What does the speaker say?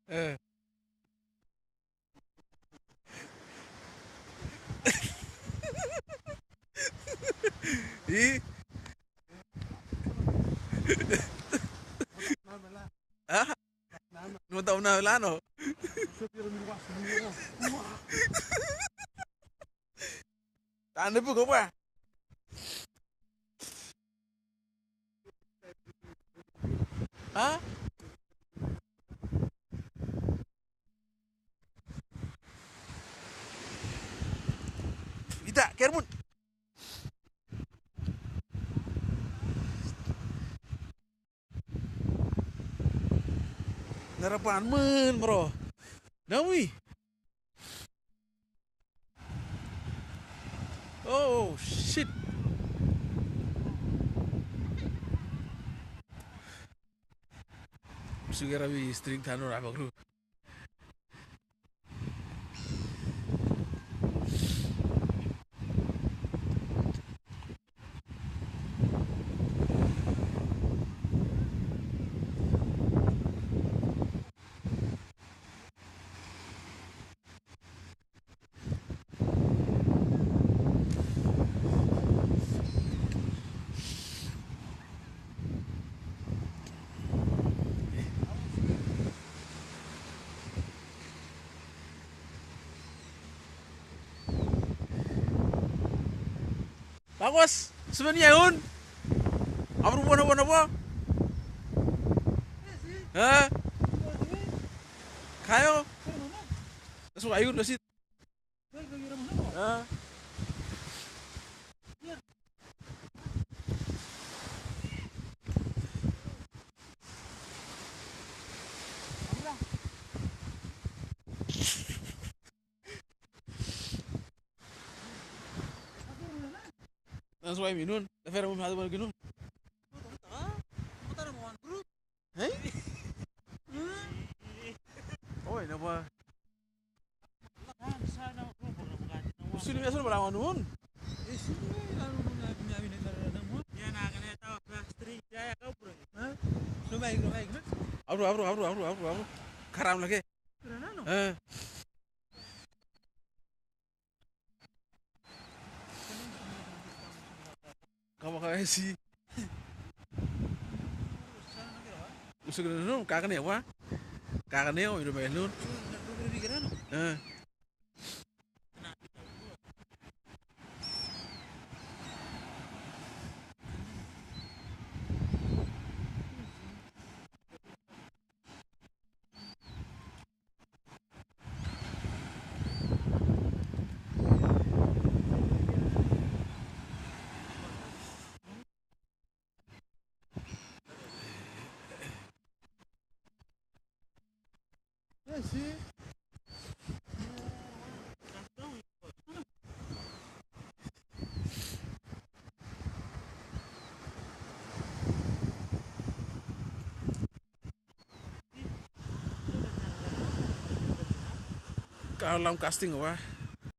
Eh. Ih, ah, não tahu na lano. Tanda po ko pa. Ha? Ita, Kermon. Narapan men, bro. Nawi. Oh, shit. Sugera bi string tano apa kru. Bagus. Sebenarnya yun. Apa apa? Ha? Kayo. Langsung ayun dasit. Ha? Langsung ayun minun. Afera mo hado mo ginun. Hey? Oh, ina ba? Sino biasa wala ko noon? Abro. Karam lagi. Eh. Kamu kayak si usuk nun kakan ya wa? Kakan ya udah main nun. Eh. Kalau lam casting wa?